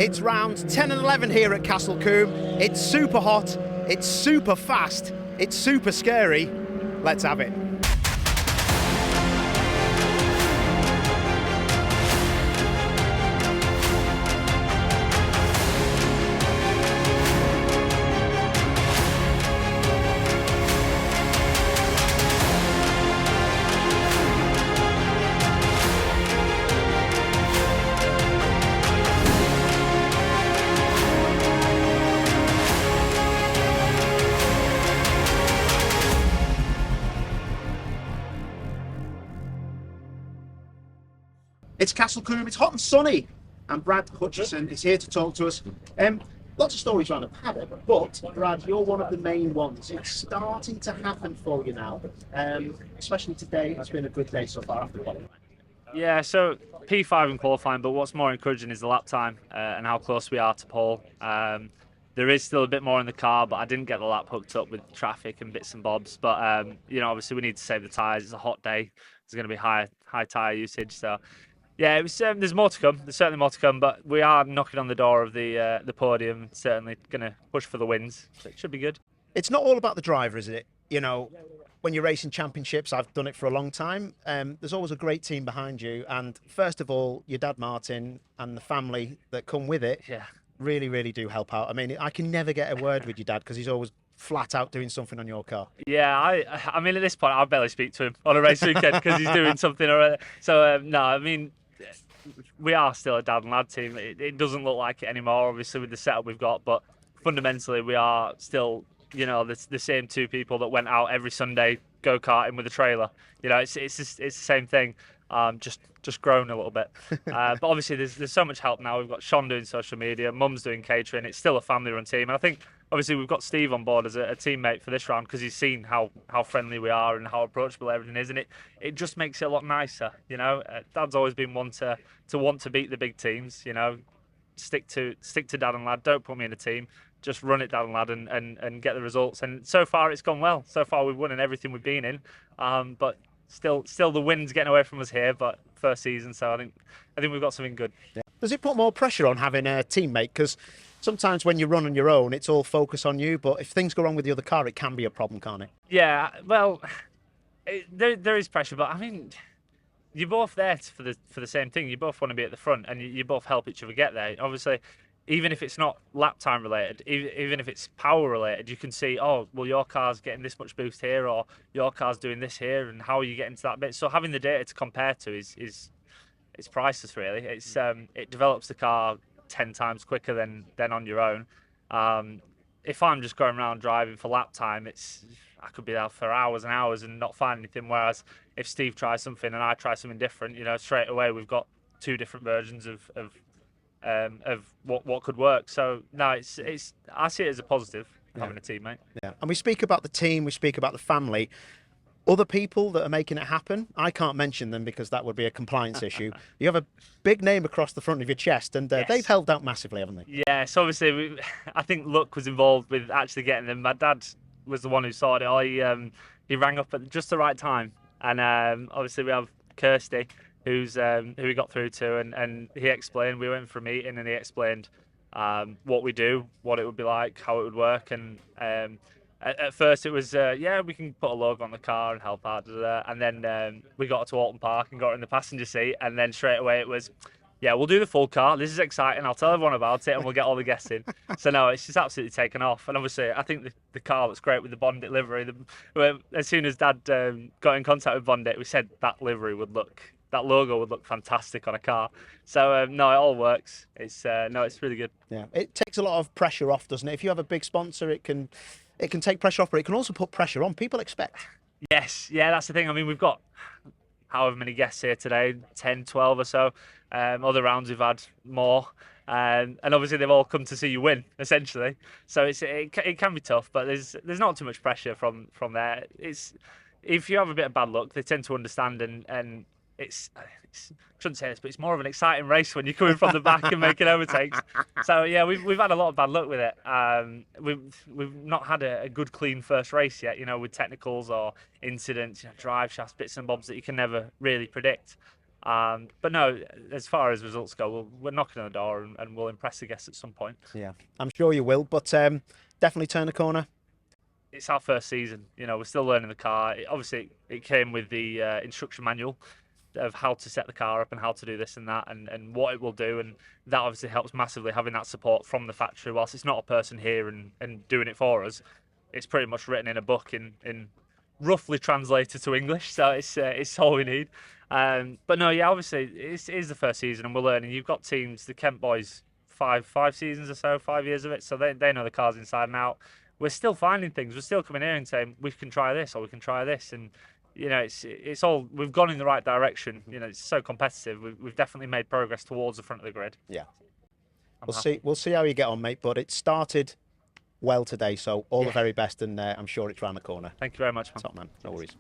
It's rounds 10 and 11 here at Castle Combe. It's super hot, it's super fast, it's super scary. Let's have it. It's Castle Combe, it's hot and sunny, and Brad Hutchison is here to talk to us. Lots of stories around the paddock, but Brad, you're one of the main ones. It's starting to happen for you now, especially today. It's been a good day so far after qualifying. Yeah, so P5 in qualifying, but what's more encouraging is the lap time and how close we are to pole. There is still a bit more in the car, but I didn't get the lap hooked up with traffic and bits and bobs. But you know, obviously we need to save the tyres. It's a hot day. There's going to be high tyre usage, so. Yeah, it was. There's more to come. There's certainly more to come, but we are knocking on the door of the podium. Certainly going to push for the wins. So it should be good. It's not all about the driver, is it? You know, when you're racing championships, I've done it for a long time. There's always a great team behind you, and first of all, your dad Martin and the family that come with it. Yeah. Really, really do help out. I mean, I can never get a word with your dad because he's always flat out doing something on your car. Yeah, I mean, at this point, I barely speak to him on a race weekend because he's doing something already. So no, I mean. We are still a dad and lad team. It doesn't look like it anymore, obviously, with the setup we've got, but fundamentally we are still, you know, the same two people that went out every Sunday go-karting with a trailer. You know, it's the same thing, just grown a little bit. But obviously there's so much help now. We've got Sean doing social media, Mum's doing catering. It's still a family-run team, and I think obviously we've got Steve on board as a teammate for this round because he's seen how friendly we are and how approachable everything is, and it just makes it a lot nicer. You know, Dad's always been one to want to beat the big teams. You know, stick to dad and lad. Don't put me in a team. Just run it, dad and lad, and get the results. And so far it's gone well. So far we've won in everything we've been in, but still the wind's getting away from us here. But first season, so I think we've got something good. Yeah. Does it put more pressure on having a teammate? Because sometimes when you run on your own, it's all focus on you. But if things go wrong with the other car, it can be a problem, can't it? Yeah, well, there is pressure, but I mean, you're both there for the same thing. You both want to be at the front, and you both help each other get there. Obviously, even if it's not lap time related, even if it's power related, you can see, oh, well, your car's getting this much boost here, or your car's doing this here, and how are you getting to that bit? So having the data to compare to is it's priceless, really. It's it develops the car 10 times quicker than on your own. If I'm just going around driving for lap time, I could be there for hours and hours and not find anything. Whereas if Steve tries something and I try something different, you know, straight away we've got two different versions of what could work. So no, it's I see it as a positive having a teammate. Yeah, and we speak about the team, we speak about the family. Other people that are making it happen, I can't mention them because that would be a compliance issue. You have a big name across the front of your chest, and Yes. they've helped out massively, haven't they? Yeah, so obviously I think luck was involved with actually getting them. My dad was the one who sorted it all. He rang up at just the right time, and obviously we have Kirsty, who we got through to, and he explained. We went for a meeting, and he explained what we do, what it would be like, how it would work, and at first it was yeah, we can put a logo on the car and help out, and then we got to Alton Park and got in the passenger seat, and then straight away it was, yeah, we'll do the full car. This is exciting. I'll tell everyone about it, and we'll get all the guests in. So no, it's just absolutely taken off. And obviously, I think the car looks great with the Bondit livery. As soon as Dad got in contact with Bondit, we said that logo would look fantastic on a car. So no, it all works. It's really good. Yeah, it takes a lot of pressure off, doesn't it? If you have a big sponsor, it can take pressure off, but it can also put pressure on. People expect. Yes, yeah, that's the thing. I mean, we've got however many guests here today, 10, 12 or so. Other rounds we've had more. And obviously they've all come to see you win, essentially. So it can be tough, but there's not too much pressure from there. It's if you have a bit of bad luck, they tend to understand, and it's I shouldn't say this, but it's more of an exciting race when you're coming from the back and making overtakes. So yeah, we've had a lot of bad luck with it. We've not had a good clean first race yet, you know, with technicals or incidents, you know, drive shafts, bits and bobs that you can never really predict. But no, as far as results go, we're knocking on the door and we'll impress the guests at some point. Yeah, I'm sure you will, but definitely turn the corner. It's our first season, we're still learning the car. Obviously, it came with the instruction manual of how to set the car up and how to do this and that and what it will do, and that obviously helps massively, having that support from the factory. Whilst it's not a person here and doing it for us, it's pretty much written in a book in roughly translated to English, so it's all we need. But no, yeah, obviously it is the first season and we're learning. You've got teams, the Kent boys, five seasons or so, 5 years of it, so they know the cars inside and out. We're still finding things. We're still coming here and saying we can try this or we can try this, and it's all, we've gone in the right direction. It's so competitive. We've definitely made progress towards the front of the grid. Yeah, we'll see how you get on, mate. But it started well today, so all the very best, and I'm sure it's round the corner. Thank you very much, man. Top man, no worries.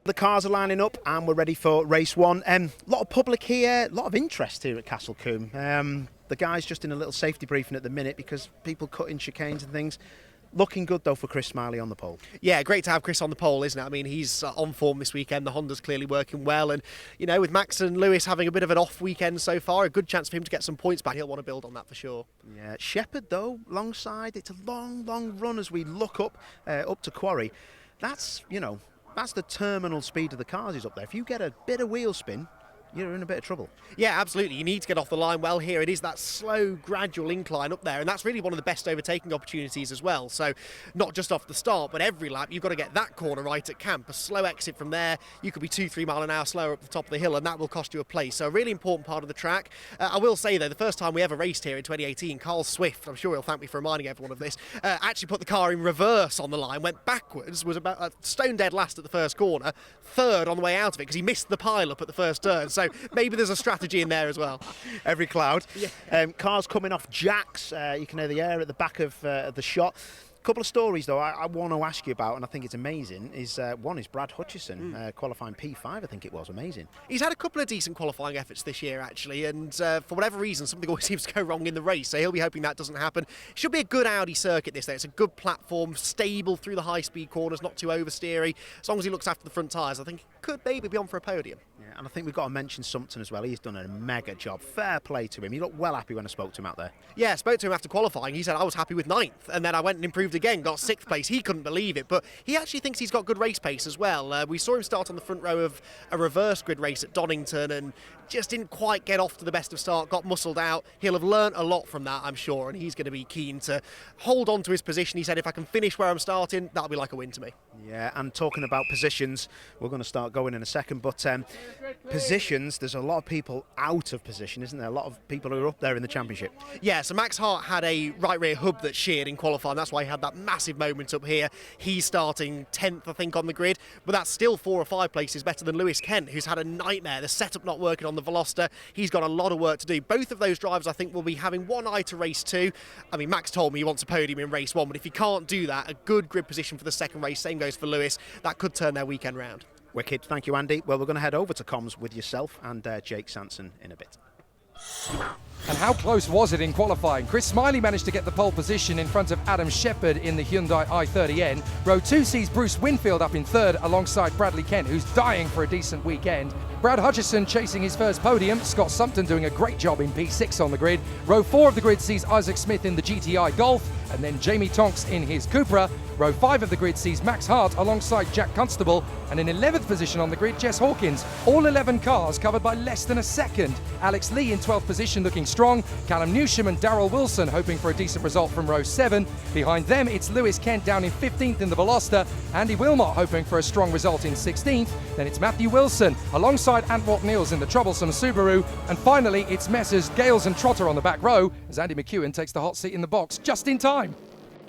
The cars are lining up and we're ready for race one. A lot of public here, a lot of interest here at Castle Combe. The guy's just in a little safety briefing at the minute because people cut in chicanes and things. Looking good though for Chris Smiley on the pole. Yeah, great to have Chris on the pole, isn't it? I mean, he's on form this weekend. The Honda's clearly working well, and with Max and Lewis having a bit of an off weekend so far, a good chance for him to get some points back. He'll want to build on that for sure. Yeah, Shepherd though, alongside. It's a long run as we look up to Quarry. That's the terminal speed of the cars is up there. If you get a bit of wheel spin, you're in a bit of trouble. Yeah, absolutely. You need to get off the line well here. It is that slow, gradual incline up there, and that's really one of the best overtaking opportunities as well. So not just off the start, but every lap, you've got to get that corner right at camp. A slow exit from there, you could be 2-3 mile an hour slower up the top of the hill, and that will cost you a place. So a really important part of the track. I will say, though, the first time we ever raced here in 2018, Carl Swift, I'm sure he'll thank me for reminding everyone of this, actually put the car in reverse on the line, went backwards, was about stone dead last at the first corner, third on the way out of it because he missed the pile-up at the first turn. So maybe there's a strategy in there as well. Every cloud. Yeah. Cars coming off jacks. You can hear the air at the back of the shot. Couple of stories though I want to ask you about, and I think it's amazing, is one is Brad Hutchison qualifying P5, I think it was. Amazing. He's had a couple of decent qualifying efforts this year actually, and for whatever reason something always seems to go wrong in the race, so he'll be hoping that doesn't happen. It should be a good Audi circuit this day. It's a good platform, stable through the high speed corners, not too oversteery. As long as he looks after the front tyres, I think he could maybe be on for a podium. Yeah, and I think we've got to mention Sumpton as well. He's done a mega job. Fair play to him. He looked well happy when I spoke to him out there. Yeah, I spoke to him after qualifying. He said I was happy with 9th, and then I went and improved again, got 6th place. He couldn't believe it, but he actually thinks he's got good race pace as well. We saw him start on the front row of a reverse grid race at Donington and just didn't quite get off to the best of start, got muscled out. He'll have learnt a lot from that, I'm sure, and he's going to be keen to hold on to his position. He said, if I can finish where I'm starting, that'll be like a win to me. Yeah, and talking about positions, we're going to start going in a second, but positions, there's a lot of people out of position, isn't there? A lot of people who are up there in the championship. Yeah, so Max Hart had a right rear hub that sheared in qualifying. That's why he had that massive moment up here. He's starting 10th, I think, on the grid, but that's still 4 or 5 places better than Lewis Kent, who's had a nightmare. The setup not working on the Veloster. He's got a lot of work to do. Both of those drivers, I think, will be having one eye to race 2. I mean, Max told me he wants a podium in race 1, but if he can't do that, a good grid position for the second race, same goes for Lewis, that could turn their weekend round. Wicked, thank you, Andy. Well, we're going to head over to comms with yourself and Jake Sanson in a bit. And how close was it in qualifying? Chris Smiley managed to get the pole position in front of Adam Shepherd in the Hyundai i30N. Row 2 sees Bruce Winfield up in 3rd alongside Bradley Kent, who's dying for a decent weekend. Brad Hutchison chasing his first podium. Scott Sumpton doing a great job in P6 on the grid. Row 4 of the grid sees Isaac Smith in the GTI Golf, and then Jamie Tonks in his Cupra. Row 5 of the grid sees Max Hart alongside Jack Constable, and in 11th position on the grid, Jess Hawkins. All 11 cars covered by less than a second. Alex Lee in 12th position looking strong. Callum Newsham and Darrell Wilson hoping for a decent result from row 7. Behind them, it's Lewis Kent down in 15th in the Veloster. Andy Wilmot hoping for a strong result in 16th. Then it's Matthew Wilson alongside Antwort Niels in the troublesome Subaru. And finally, it's Messrs Gales and Trotter on the back row as Andy McEwen takes the hot seat in the box just in time.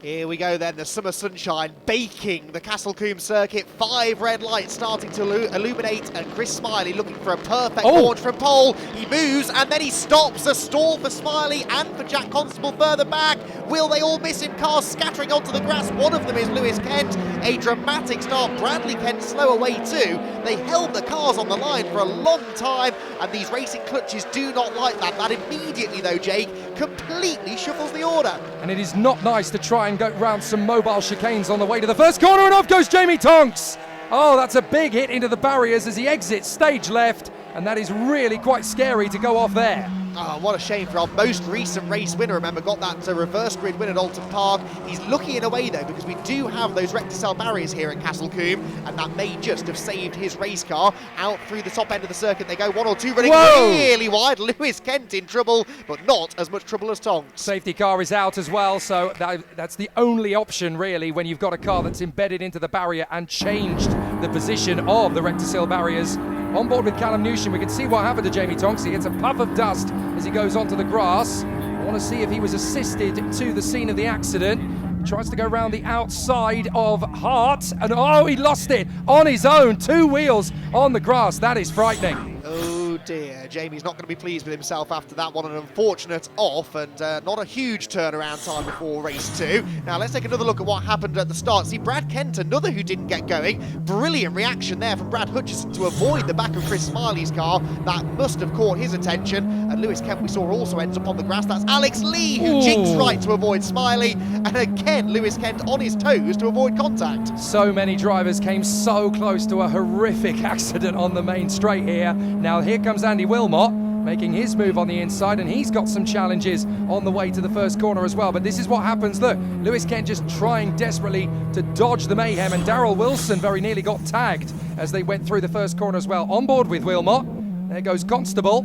Here we go then, the summer sunshine baking the Castle Combe circuit. 5 red lights starting to illuminate, and Chris Smiley looking for a perfect launch from pole. He moves and then he stops. A stall for Smiley and for Jack Constable further back. Will they all miss him? Cars scattering onto the grass. One of them is Lewis Kent. A dramatic start. Bradley Kent slow away too. They held the cars on the line for a long time, and these racing clutches do not like that. That immediately though, Jake, completely shuffles the order. And it is not nice to try and go round some mobile chicanes on the way to the first corner, and off goes Jamie Tonks. Oh, that's a big hit into the barriers as he exits stage left. and that is really quite scary to go off there. Oh, what a shame for our most recent race winner. Remember, got that reverse grid win at Alton Park. He's lucky in a way, though, because we do have those recticel barriers here at Castle Combe, and that may just have saved his race car. Out through the top end of the circuit they go, 1 or 2 running really wide. Lewis Kent in trouble, but not as much trouble as Tonks. Safety car is out as well, so that's the only option, really, when you've got a car that's embedded into the barrier and changed the position of the recticel barriers. On board with Callum Newsham, we can see what happened to Jamie Tonks. He gets a puff of dust as he goes onto the grass. I want to see if he was assisted to the scene of the accident. He tries to go around the outside of Hart, and oh, he lost it on his own. 2 wheels on the grass. That is frightening. Oh dear, Jamie's not going to be pleased with himself after that one. An unfortunate off, and not a huge turnaround time before race 2. Now let's take another look at what happened at the start. See, Brad Kent, another who didn't get going. Brilliant reaction there from Brad Hutchison to avoid the back of Chris Smiley's car. That must have caught his attention. And Lewis Kent, we saw, also ends up on the grass. That's Alex Lee who jinxed right to avoid Smiley. And again, Lewis Kent on his toes to avoid contact. So many drivers came so close to a horrific accident on the main straight here. Now here comes Andy Wilmot making his move on the inside, and he's got some challenges on the way to the first corner as well. But this is what happens. Look, Lewis Kent just trying desperately to dodge the mayhem, and Daryl Wilson very nearly got tagged as they went through the first corner as well. On board with Wilmot, there goes Constable,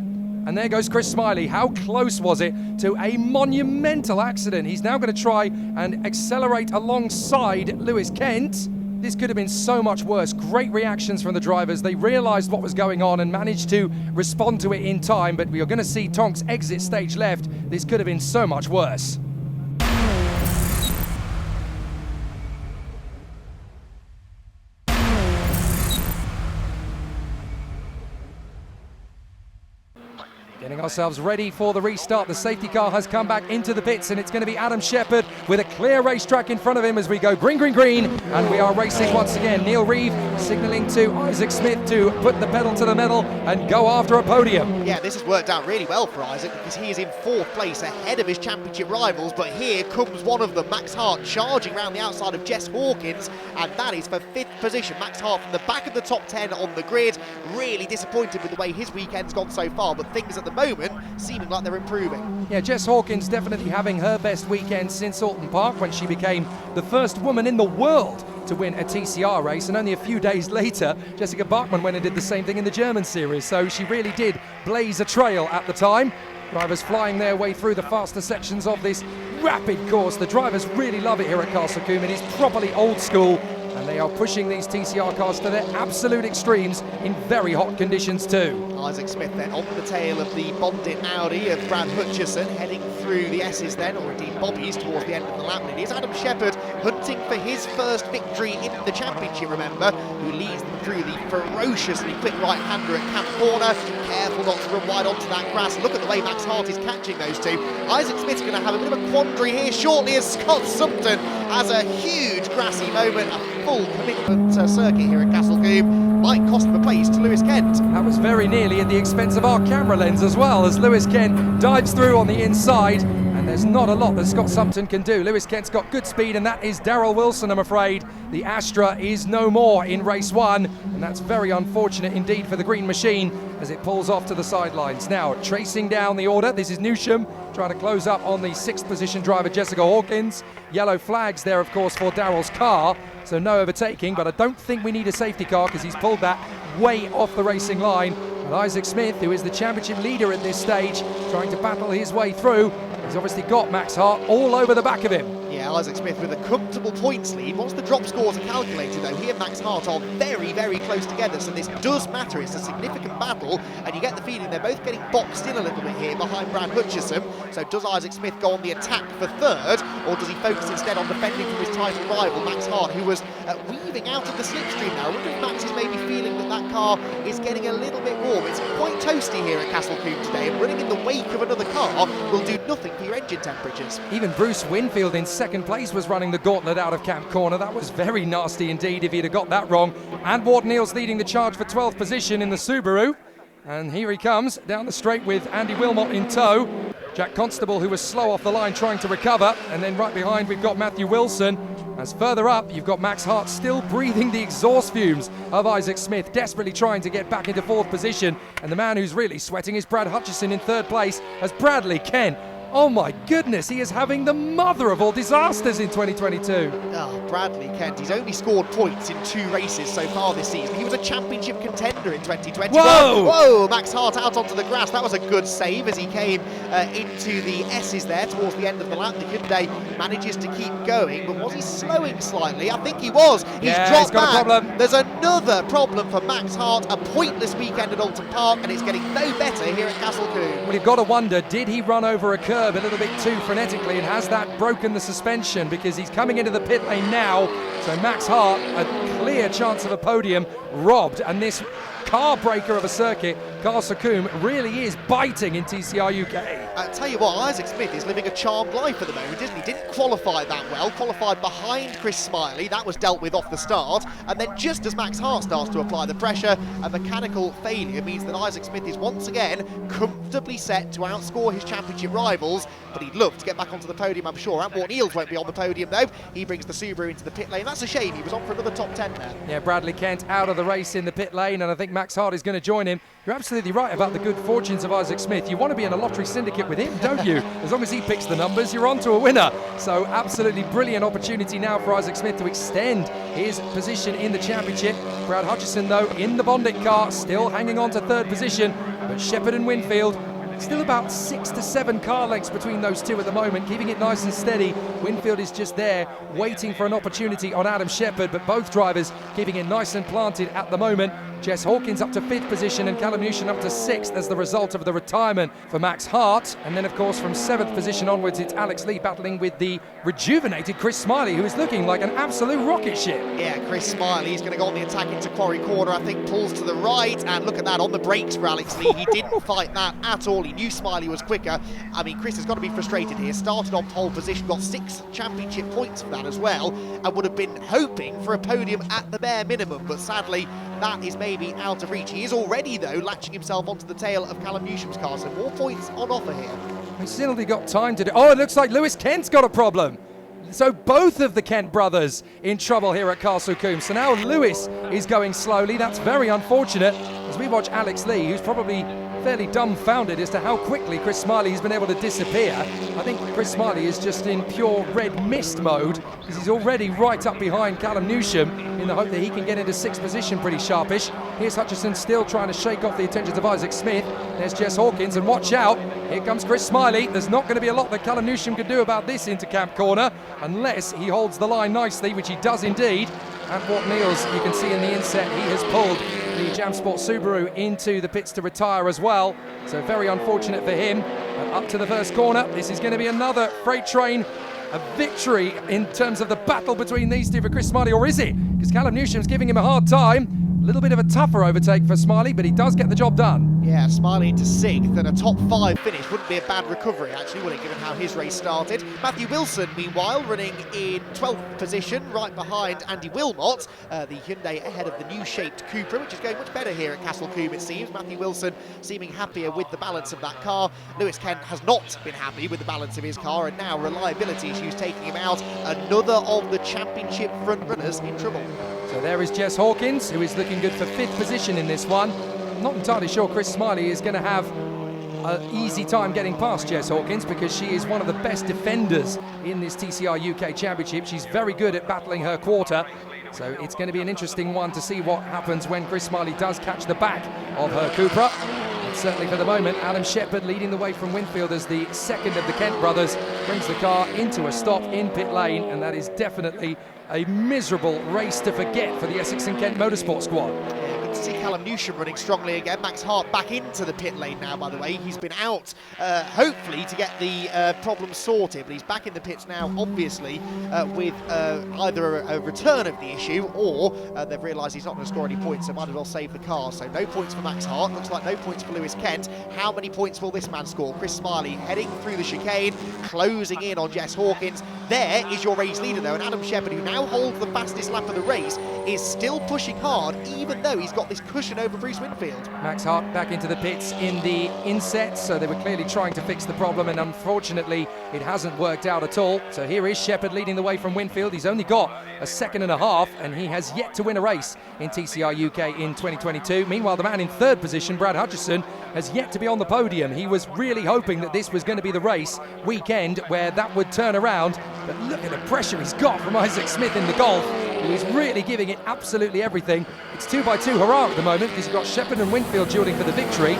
and there goes Chris Smiley. How close was it to a monumental accident? He's now going to try and accelerate alongside Lewis Kent. This could have been so much worse. Great reactions from the drivers. They realised what was going on and managed to respond to it in time, but we are going to see Tonks exit stage left. This could have been so much worse. Getting ourselves ready for the restart. The safety car has come back into the pits, and it's going to be Adam Shepherd with a clear racetrack in front of him as we go green, green, green, and we are racing once again. Neil Reeve signalling to Isaac Smith to put the pedal to the metal and go after a podium. Yeah, this has worked out really well for Isaac because he is in 4th place ahead of his championship rivals, but here comes one of them, Max Hart, charging around the outside of Jess Hawkins, and that is for 5th position. Max Hart from the back of the top 10 on the grid. Really disappointed with the way his weekend's gone so far, but things at the moment seeming like they're improving. Yeah, Jess Hawkins definitely having her best weekend since Alton Park, when she became the first woman in the world to win a TCR race, and only a few days later Jessica Bachmann went and did the same thing in the German series, so she really did blaze a trail at the time. Drivers flying their way through the faster sections of this rapid course. The drivers really love it here at Castle Combe. It is properly old school, and they are pushing these TCR cars to their absolute extremes in very hot conditions too. Isaac Smith then on the tail of the Bondit Audi of Brad Hutchison, heading through the S's then, or indeed Bobby's, towards the end of the lap. And it is Adam Shepherd hunting for his first victory in the championship, remember, who leads them through the ferociously quick right-hander at Camp Corner. Careful not to run wide onto that grass. Look at the way Max Hart is catching those two. Isaac Smith's going to have a bit of a quandary here shortly as Scott Sumpton has a huge grassy moment. A full commitment circuit here at Castle Combe might cost him a place to Lewis Kent. That was very nearly at the expense of our camera lens as well, as Lewis Kent dives through on the inside, and there's not a lot that Scott Sumpton can do. Lewis Kent's got good speed, and that is Daryl Wilson, I'm afraid. The Astra is no more in race 1, and that's very unfortunate indeed for the green machine as it pulls off to the sidelines. Now, tracing down the order, this is Newsham trying to close up on the 6th position driver Jessica Hawkins. Yellow flags there, of course, for Daryl's car, so no overtaking, but I don't think we need a safety car because he's pulled that way off the racing line. And Isaac Smith, who is the championship leader at this stage, trying to battle his way through. He's obviously got Max Hart all over the back of him. Yeah, Isaac Smith with a comfortable points lead. Once the drop scores are calculated, though, he and Max Hart are very, very close together, so this does matter. It's a significant battle, and you get the feeling they're both getting boxed in a little bit here behind Brad Hutchison. So does Isaac Smith go on the attack for 3rd, or does he focus instead on defending from his title rival, Max Hart, who was weaving out of the slipstream now? I wonder if Max is maybe feeling that that car is getting a little bit warm. It's quite toasty here at Castle Combe today, and running in the wake of another car will do nothing for your engine temperatures. Even Bruce Winfield in 2nd place was running the gauntlet out of Camp Corner. That was very nasty indeed if he'd have got that wrong. And Ward Neal's leading the charge for 12th position in the Subaru. And here he comes down the straight with Andy Wilmot in tow. Jack Constable, who was slow off the line trying to recover. And then right behind we've got Matthew Wilson. As further up, you've got Max Hart still breathing the exhaust fumes of Isaac Smith, desperately trying to get back into 4th position. And the man who's really sweating is Brad Hutchison in 3rd place, as Bradley Kent, oh my goodness, he is having the mother of all disasters in 2022. Oh, Bradley Kent, he's only scored points in 2 races so far this season. He was a championship contender in 2020. Whoa! Whoa, Max Hart out onto the grass. That was a good save as he came into the S's there towards the end of the lap. The Hyundai manages to keep going, but was he slowing slightly? I think he was. He's dropped got back. a problem. There's another problem for Max Hart, a pointless weekend at Alton Park, and it's getting no better here at Castle Combe. Well, you've got to wonder, did he run over a curb a little bit too frenetically, and has that broken the suspension? Because he's coming into the pit lane now, so Max Hart, a clear chance of a podium, robbed, and this car breaker of a circuit, Castle Combe, really is biting in TCR UK. I tell you what, Isaac Smith is living a charmed life at the moment, isn't he? Didn't qualify that well, qualified behind Chris Smiley. That was dealt with off the start, and then just as Max Hart starts to apply the pressure, a mechanical failure means that Isaac Smith is once again comfortably set to outscore his championship rivals, but he'd love to get back onto the podium, I'm sure. Antwort Niels won't be on the podium though. He brings the Subaru into the pit lane. That's a shame, he was on for another top 10 there. Yeah, Bradley Kent out of the race in the pit lane, and I think Max Hart is going to join him. You're absolutely right about the good fortunes of Isaac Smith. You want to be in a lottery syndicate with him, don't you? As long as he picks the numbers, you're on to a winner. So absolutely brilliant opportunity now for Isaac Smith to extend his position in the championship. Brad Hutchison, though, in the Bondit car, still hanging on to 3rd position. But Shepherd and Winfield, still about 6 to 7 car lengths between those two at the moment, keeping it nice and steady. Winfield is just there, waiting for an opportunity on Adam Shepherd, but both drivers keeping it nice and planted at the moment. Jess Hawkins up to 5th position and Callum Newsham up to 6th as the result of the retirement for Max Hart. And then, of course, from 7th position onwards, it's Alex Lee battling with the rejuvenated Chris Smiley, who is looking like an absolute rocket ship. Yeah, Chris Smiley, he's going to go on the attack into Quarry Corner, I think pulls to the right, and look at that, on the brakes for Alex Lee. He didn't fight that at all. He knew Smiley was quicker. I mean, Chris has got to be frustrated here. Started on pole position, got 6 championship points for that as well, and would have been hoping for a podium at the bare minimum, but sadly, that is maybe out of reach. He is already, though, latching himself onto the tail of Callum Newsham's car, so more points on offer here. He's still got time to do. Oh, it looks like Lewis Kent's got a problem. So both of the Kent brothers in trouble here at Castle Combe. So now Lewis is going slowly. That's very unfortunate as we watch Alex Lee, who's probably fairly dumbfounded as to how quickly Chris Smiley has been able to disappear. I think Chris Smiley is just in pure red mist mode because he's already right up behind Callum Newsham in the hope that he can get into 6th position pretty sharpish. Here's Hutchison still trying to shake off the attentions of Isaac Smith. There's Jess Hawkins, and watch out, here comes Chris Smiley. There's not going to be a lot that Callum Newsham can do about this into Camp Corner unless he holds the line nicely, which he does indeed. Antwort Niels, you can see in the inset, he has pulled the Jam Sport Subaru into the pits to retire as well. So very unfortunate for him. And up to the first corner, this is going to be another freight train, a victory in terms of the battle between these two for Chris Smiley, or is it? Because Callum Newsham's giving him a hard time. A little bit of a tougher overtake for Smiley, but he does get the job done. Yeah, Smiley into 6th, and a top 5 finish wouldn't be a bad recovery, actually, would it, given how his race started. Matthew Wilson, meanwhile, running in 12th position, right behind Andy Wilmot, the Hyundai ahead of the new shaped Cupra, which is going much better here at Castle Combe, it seems. Matthew Wilson seeming happier with the balance of that car. Lewis Kent has not been happy with the balance of his car, and now reliability issues taking him out. Another of the championship front runners in trouble. So there is Jess Hawkins, who is looking good for 5th position in this one. I'm not entirely sure Chris Smiley is going to have an easy time getting past Jess Hawkins because she is one of the best defenders in this TCR UK Championship. She's very good at battling her quarter. So it's going to be an interesting one to see what happens when Chris Smiley does catch the back of her Cupra. And certainly for the moment, Adam Shepherd leading the way from Winfield as the second of the Kent brothers brings the car into a stop in pit lane, and that is definitely a miserable race to forget for the Essex and Kent Motorsport squad. To see Callum Newsham running strongly again. Max Hart back into the pit lane now, by the way. He's been out, hopefully, to get the problem sorted, but he's back in the pits now, obviously, with either a return of the issue or they've realised he's not going to score any points, so might as well save the car. So no points for Max Hart. Looks like no points for Lewis Kent. How many points will this man score? Chris Smiley heading through the chicane, closing in on Jess Hawkins. There is your race leader, though, and Adam Shepherd, who now holds the fastest lap of the race, is still pushing hard, even though he's got this cushion over Bruce Winfield. Max Hart back into the pits in the inset, so they were clearly trying to fix the problem, and unfortunately it hasn't worked out at all. So here is Shepherd leading the way from Winfield. He's only got a second and a half, and he has yet to win a race in TCR UK in 2022. Meanwhile, the man in third position, Brad Hutchison, has yet to be on the podium. He was really hoping that this was going to be the race weekend where that would turn around, but look at the pressure he's got from Isaac Smith in the Golf, who is really giving it absolutely everything. It's 2x2 hurrah at the moment, because you've got Shepherd and Winfield dueling for the victory,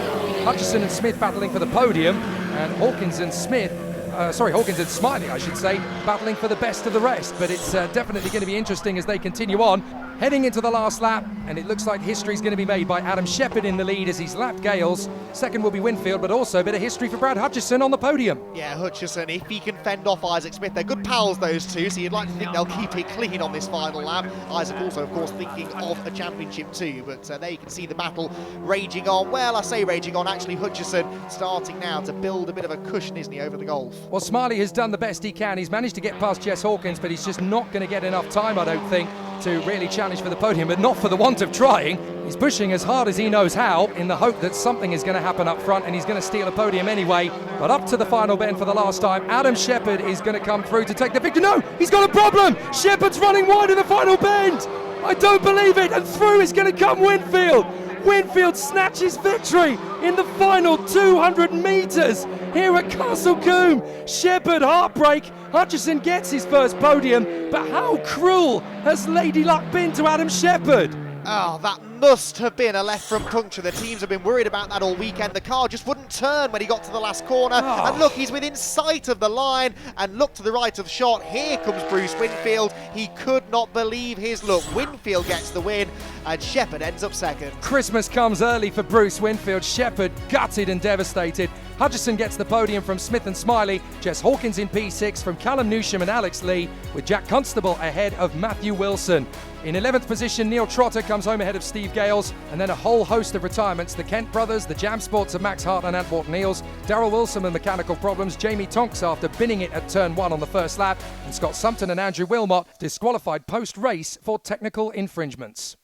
Hutchison and Smith battling for the podium, and Hawkins and Smiley, I should say, battling for the best of the rest. But it's definitely going to be interesting as they continue on, heading into the last lap, and it looks like history's going to be made by Adam Shepherd in the lead as he's lapped Gales. Second will be Winfield, but also a bit of history for Brad Hutchison on the podium. Yeah, Hutchison, if he can fend off Isaac Smith, they're good pals, those two, so you'd like to think they'll keep it clean on this final lap. Isaac also, of course, thinking of a championship too, but there you can see the battle raging on. Well, I say raging on, actually Hutchison starting now to build a bit of a cushion, isn't he, over the Golf? Well, Smiley has done the best he can. He's managed to get past Jess Hawkins, but he's just not going to get enough time, I don't think, to really challenge for the podium, but not for the want of trying. He's pushing as hard as he knows how in the hope that something is going to happen up front, and he's going to steal a podium anyway. But up to the final bend for the last time, Adam Shepherd is going to come through to take the victory. No, he's got a problem. Shepherd's running wide in the final bend. I don't believe it, and through is going to come Winfield. Winfield snatches victory in the final 200 metres here at Castle Combe. Shepherd heartbreak. Hutchison gets his first podium, but how cruel has Lady Luck been to Adam Shepherd? Oh, that must have been a left front puncture. The teams have been worried about that all weekend. The car just wouldn't turn when he got to the last corner. Oh. And look, he's within sight of the line. And look to the right of the shot. Here comes Bruce Winfield. He could not believe his luck. Winfield gets the win, and Shepherd ends up second. Christmas comes early for Bruce Winfield. Shepherd gutted and devastated. Hutchison gets the podium from Smith and Smiley. Jess Hawkins in P6 from Callum Newsham and Alex Lee, with Jack Constable ahead of Matthew Wilson. In 11th position, Neil Trotter comes home ahead of Steve Gales, and then a whole host of retirements. The Kent brothers, the Jam Sports of Max Hart and Antwort Niels, Darryl Wilson and mechanical problems, Jamie Tonks after binning it at turn 1 on the first lap, and Scott Sumpton and Andrew Wilmot disqualified post-race for technical infringements.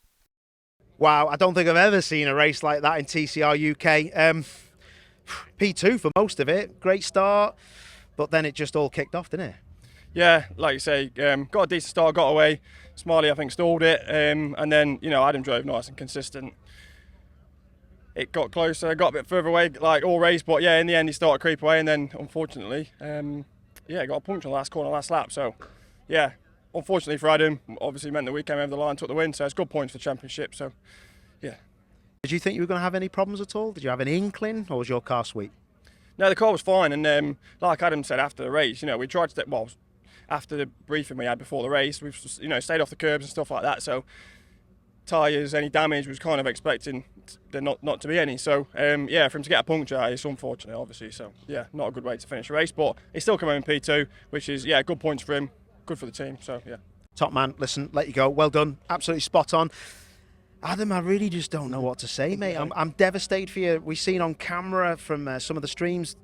Wow, I don't think I've ever seen a race like that in TCR UK. P2 for most of it, great start, but then it just all kicked off, didn't it? Yeah, like you say, got a decent start, got away. Smiley, I think, stalled it, and then, Adam drove nice and consistent. It got closer, got a bit further away, like all race, but yeah, in the end he started to creep away, and then, unfortunately, got a puncture on the last corner, last lap, so, yeah, unfortunately for Adam, obviously meant that we came over the line, took the win, so it's good points for the championship, so, yeah. Did you think you were going to have any problems at all? Did you have an inkling, or was your car sweet? No, the car was fine, and like Adam said after the race, we tried to, after the briefing we had before the race, we've stayed off the curbs and stuff like that. So tyres, any damage was kind of expecting there not to be any. So for him to get a puncture, it's unfortunate, obviously. So yeah, not a good way to finish the race, but he's still coming in P2, which is good points for him, good for the team. So yeah. Top man, listen, let you go. Well done, absolutely spot on. Adam, I really just don't know what to say, mate. I'm devastated for you. We've seen on camera from some of the streams,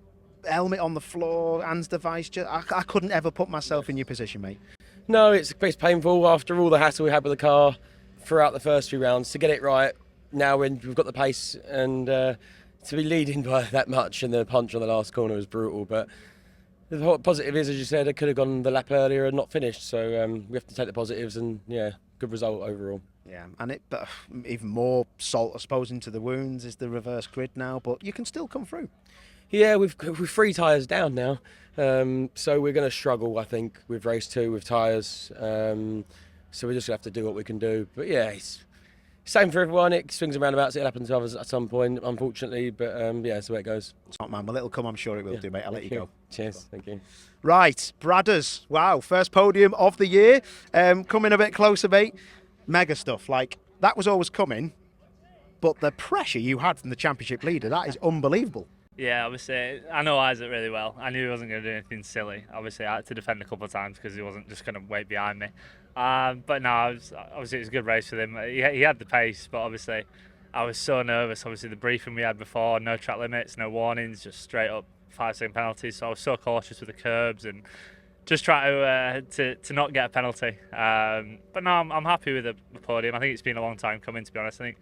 helmet on the floor, Anne's device. I couldn't ever put myself in your position, mate. No, it's painful after all the hassle we had with the car throughout the first few rounds. To get it right now when we've got the pace, and to be leading by that much, and the punch on the last corner was brutal. But the positive is, as you said, I could have gone the lap earlier and not finished. So we have to take the positives, and good result overall. Yeah, and but even more salt, I suppose, into the wounds is the reverse grid now, but you can still come through. Yeah, we've 3 tyres down now, so we're going to struggle, I think, with race 2 with tyres. So we're just going to have to do what we can do. But yeah, it's same for everyone. It swings and roundabouts. It'll happen to others at some point, unfortunately. But that's the way it goes. Top man, well, it'll come, I'm sure it will do, mate. I'll let you go. Cheers, thank you. Right, Bradders. Wow, first podium of the year. Coming a bit closer, mate. Mega stuff. Like, that was always coming, but the pressure you had from the championship leader, that is unbelievable. Yeah, obviously, I know Isaac really well. I knew he wasn't going to do anything silly. Obviously, I had to defend a couple of times because he wasn't just going to wait behind me. But no, obviously it was a good race with him. He had the pace, but obviously I was so nervous. Obviously, the briefing we had before, no track limits, no warnings, just straight up 5-second penalties. So I was so cautious with the curbs, and just try to not get a penalty. But no, I'm happy with the podium. I think it's been a long time coming, to be honest. I think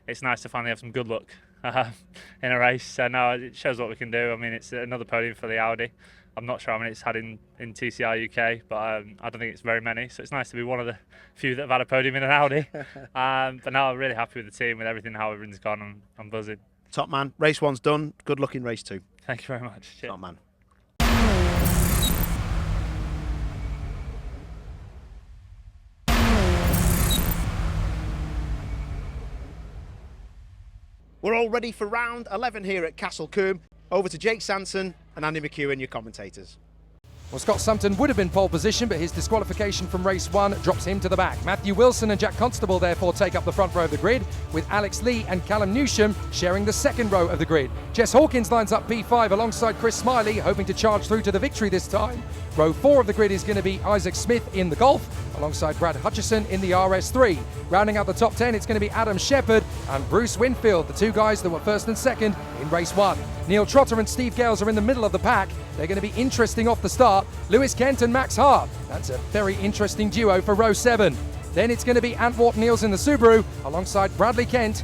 it's nice to finally have some good luck in a race. So no, it shows what we can do. I mean, it's another podium for the Audi. I'm not sure how many it's had in TCR UK, but I don't think it's very many. So it's nice to be one of the few that have had a podium in an Audi. But no, I'm really happy with the team, with everything, how everything's gone. I'm buzzing. Top man. Race 1's done. Good luck in race 2. Thank you very much. Cheers. Top man. We're all ready for round 11 here at Castle Combe. Over to Jake Sanson and Andy McEwen, your commentators. Well, Scott Sumpton would have been pole position, but his disqualification from race 1 drops him to the back. Matthew Wilson and Jack Constable therefore take up the front row of the grid, with Alex Lee and Callum Newsham sharing the second row of the grid. Jess Hawkins lines up P5 alongside Chris Smiley, hoping to charge through to the victory this time. Row 4 of the grid is going to be Isaac Smith in the Golf, alongside Brad Hutchison in the RS3. Rounding out the top 10, it's going to be Adam Shepherd and Bruce Winfield, the two guys that were first and second in race 1. Neil Trotter and Steve Gales are in the middle of the pack. They're going to be interesting off the start. Lewis Kent and Max Hart. That's a very interesting duo for row 7. Then it's going to be Antwort Niels in the Subaru, alongside Bradley Kent.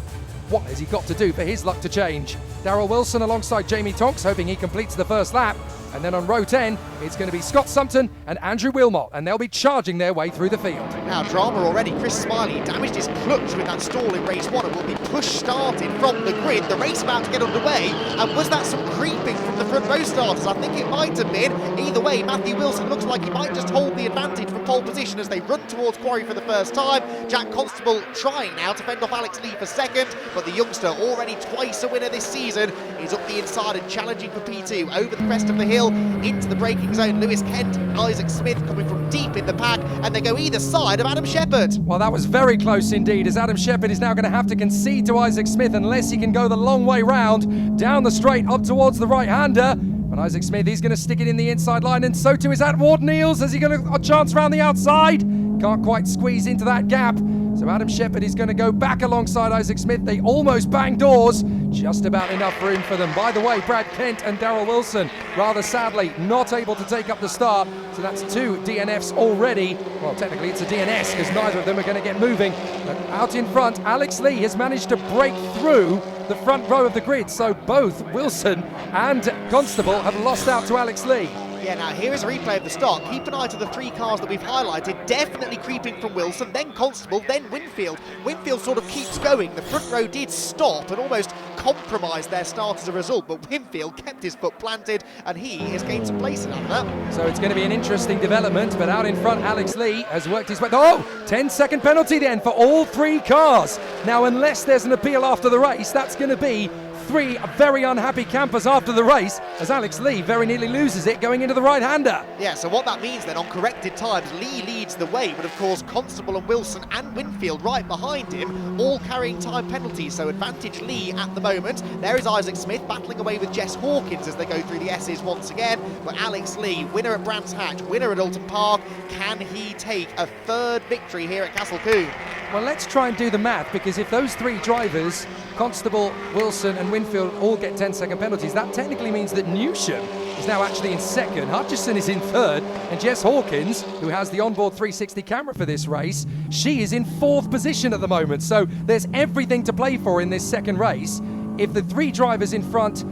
What has he got to do for his luck to change? Darryl Wilson alongside Jamie Tonks, hoping he completes the first lap. And then on row 10, it's going to be Scott Sumpton and Andrew Wilmot, and they'll be charging their way through the field. Now, drama already. Chris Smiley damaged his clutch with that stall in race 1 and will be push-started from the grid. The race about to get underway, and was that some creeping from the front row starters? I think it might have been. Either way, Matthew Wilson looks like he might just hold the advantage from pole position as they run towards quarry for the first time. Jack Constable trying now to fend off Alex Lee for second, but the youngster, already twice a winner this season, is up the inside and challenging for P2 over the crest of the hill into the braking zone. Lewis Kent, Isaac Smith coming from deep in the pack, and they go either side of Adam Shepherd. Well, that was very close indeed, as Adam Shepherd is now going to have to concede to Isaac Smith unless he can go the long way round, down the straight, up towards the right-hander. But Isaac Smith, he's going to stick it in the inside line, and so too is Antwort Niels. Has he got a chance round the outside? Can't quite squeeze into that gap. So Adam Shepherd is going to go back alongside Isaac Smith. They almost bang doors. Just about enough room for them. By the way, Brad Kent and Darryl Wilson, rather sadly, not able to take up the start. So that's 2 DNFs already. Well, technically it's a DNS because neither of them are going to get moving. But out in front, Alex Lee has managed to break through the front row of the grid. So both Wilson and Constable have lost out to Alex Lee. Yeah, now here is a replay of the start. Keep an eye to the 3 cars that we've highlighted. Definitely creeping from Wilson, then Constable, then Winfield. Winfield sort of keeps going. The front row did stop and almost compromised their start as a result, but Winfield kept his foot planted and he has gained some places out of that. So it's going to be an interesting development, but out in front, Alex Lee has worked his way. Oh, 10-second penalty then for all 3 cars. Now, unless there's an appeal after the race, that's going to be 3 very unhappy campers after the race, as Alex Lee very nearly loses it going into the right-hander. Yeah, so what that means then, on corrected times, Lee leads the way, but of course Constable and Wilson and Winfield right behind him, all carrying time penalties, so advantage Lee at the moment. There is Isaac Smith battling away with Jess Hawkins as they go through the S's once again, but Alex Lee, winner at Brands Hatch, winner at Alton Park, can he take a 3rd victory here at Castle Combe? Well, let's try and do the math, because if those 3 drivers, Constable, Wilson and Winfield, all get 10-second penalties, that technically means that Newsham is now actually in 2nd, Hutchison is in 3rd, and Jess Hawkins, who has the onboard 360 camera for this race, she is in 4th position at the moment. So there's everything to play for in this 2nd race. If the 3 drivers in front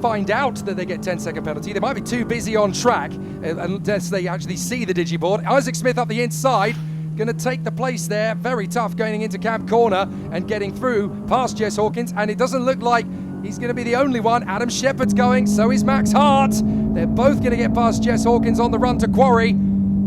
find out that they get 10-second penalty, they might be too busy on track unless they actually see the digiboard. Isaac Smith up the inside, going to take the place there. Very tough going into Camp Corner and getting through past Jess Hawkins, and it doesn't look like he's going to be the only one. Adam Shepherd's going, so is Max Hart. They're both going to get past Jess Hawkins on the run to quarry.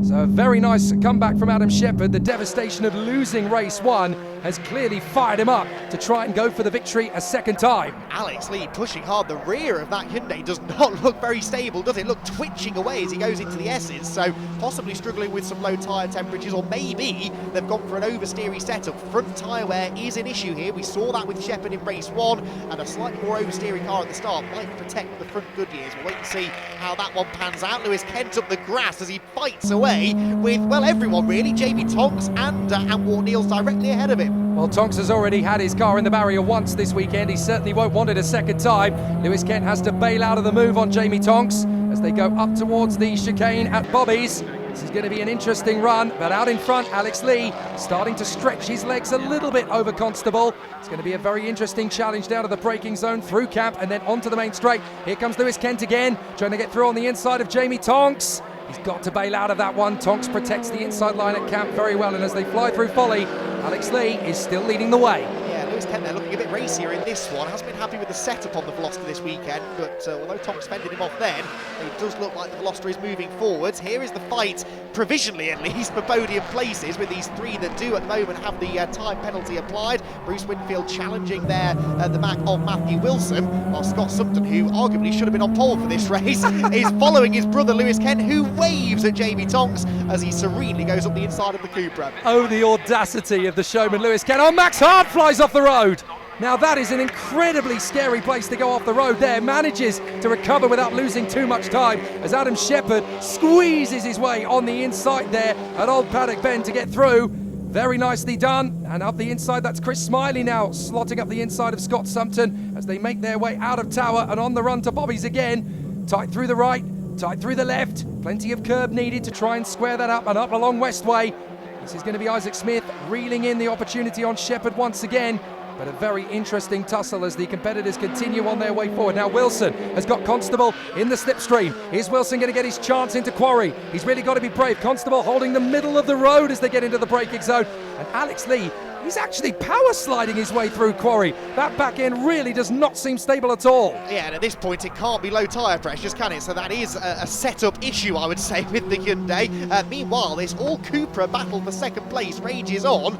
So a very nice comeback from Adam Shepherd. The devastation of losing race 1 has clearly fired him up to try and go for the victory a 2nd time. Alex Lee pushing hard. The rear of that Hyundai does not look very stable, does it? Look twitching away as he goes into the S's, so possibly struggling with some low tyre temperatures, or maybe they've gone for an oversteery setup. Front tyre wear is an issue here. We saw that with Shepherd in race 1, and a slightly more oversteery car at the start might protect the front Goodyears. We'll wait and see how that one pans out. Lewis Kent up the grass as he fights away with, well, everyone really. Jamie Tonks and Antwort Niels directly ahead of him. Well, Tonks has already had his car in the barrier once this weekend. He certainly won't want it a 2nd time. Lewis Kent has to bail out of the move on Jamie Tonks. as they go up towards the chicane at Bobby's. This is going to be an interesting run, but out in front, Alex Lee starting to stretch his legs a little bit over Constable. It's going to be a very interesting challenge down to the braking zone, through Camp, and then onto the main straight. Here comes Lewis Kent again, trying to get through on the inside of Jamie Tonks. He's got to bail out of that one. Tonks protects the inside line at Camp very well, and as they fly through Folly, Alex Lee is still leading the way. Yeah, Lewis Kent there looking a bit racier in this one. Hasn't been happy with the setup on the Veloster this weekend, but although Tonks fended him off then, it does look like the Veloster is moving forwards. Here is the fight, provisionally at least, for podium places, with these three that do at the moment have the time penalty applied. Bruce Winfield challenging there at the back of Matthew Wilson, while Scott Sumpton, who arguably should have been on pole for this race, is following his brother Lewis Kent, who waves at Jamie Tonks as he serenely goes up the inside of the Cupra. Oh, the audacity of the showman Lewis Kent. Oh, Max Hart flies off the road. Now that is an incredibly scary place to go off the road there. Manages to recover without losing too much time as Adam Shepherd squeezes his way on the inside there at Old Paddock Bend to get through. Very nicely done. And up the inside, that's Chris Smiley now slotting up the inside of Scott Sumpton as they make their way out of Tower and on the run to Bobby's again. Tight through the right, tight through the left. Plenty of curb needed to try and square that up and up along Westway. This is going to be Isaac Smith reeling in the opportunity on Shepherd once again. But a very interesting tussle as the competitors continue on their way forward. Now Wilson has got Constable in the slipstream. Is Wilson going to get his chance into Quarry? He's really got to be brave. Constable holding the middle of the road as they get into the braking zone. And Alex Lee, he's actually power sliding his way through Quarry. That back end really does not seem stable at all. Yeah, and at this point it can't be low tyre pressures, can it? So that is a setup issue, I would say, with the Hyundai. Meanwhile, this all Cupra battle for second place rages on.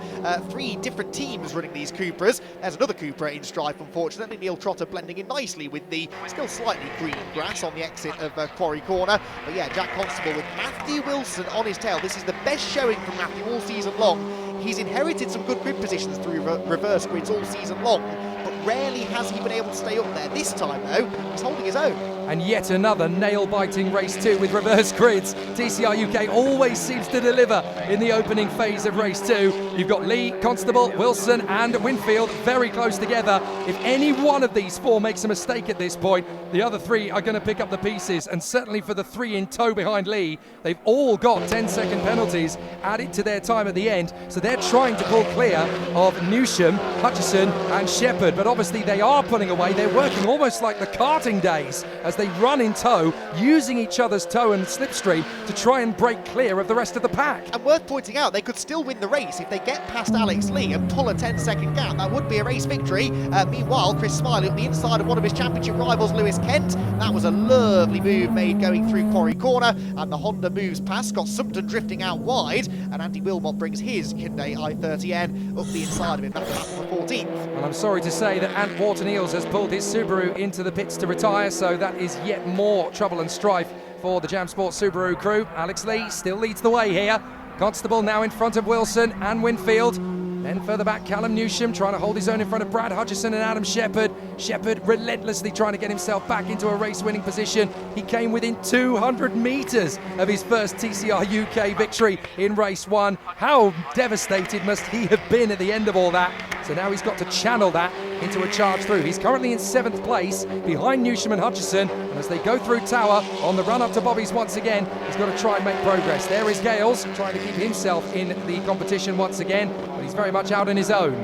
Three different teams running these Cupras. There's another Cupra in strife, unfortunately. Neil Trotter blending in nicely with the still slightly green grass on the exit of Quarry Corner. But yeah, Jack Constable with Matthew Wilson on his tail. This is the best showing from Matthew all season long. He's inherited some good grid positions through reverse grids all season long, but rarely has he been able to stay up there. This time, though, he's holding his own. And yet another nail-biting race two with reverse grids. TCR UK always seems to deliver in the opening phase of race two. You've got Lee, Constable, Wilson and Winfield very close together. If any one of these four makes a mistake at this point, the other three are going to pick up the pieces. And certainly for the three in tow behind Lee, they've all got 10-second penalties added to their time at the end. So they're trying to pull clear of Newsham, Hutchison and Shepherd. But obviously they are pulling away. They're working almost like the karting days as they run in tow, using each other's tow and slipstream to try and break clear of the rest of the pack. And worth pointing out, they could still win the race if they get past Alex Lee and pull a 10-second gap. That would be a race victory. Meanwhile, Chris Smiley on the inside of one of his championship rivals, Lewis Kent. That was a lovely move made going through Quarry Corner, and the Honda moves past. Scott Sumpton drifting out wide, and Andy Wilmot brings his Hyundai i30N up the inside of him. That's back on the 14th. Well, I'm sorry to say that Ant Wharton-Eales has pulled his Subaru into the pits to retire, so that is yet more trouble and strife for the Jam Sport Subaru crew. Alex Lee still leads the way here. Constable now in front of Wilson and Winfield. Then further back, Callum Newsham trying to hold his own in front of Brad Hutchison and Adam Shepherd. Shepherd relentlessly trying to get himself back into a race-winning position. He came within 200 metres of his first TCR UK victory in race one. How devastated must he have been at the end of all that? So now he's got to channel that into a charge through. He's currently in 7th place behind Newsham and Hutchison. And as they go through Tower on the run up to Bobby's once again, he's got to try and make progress. There is Gales trying to keep himself in the competition once again, but he's very much out on his own.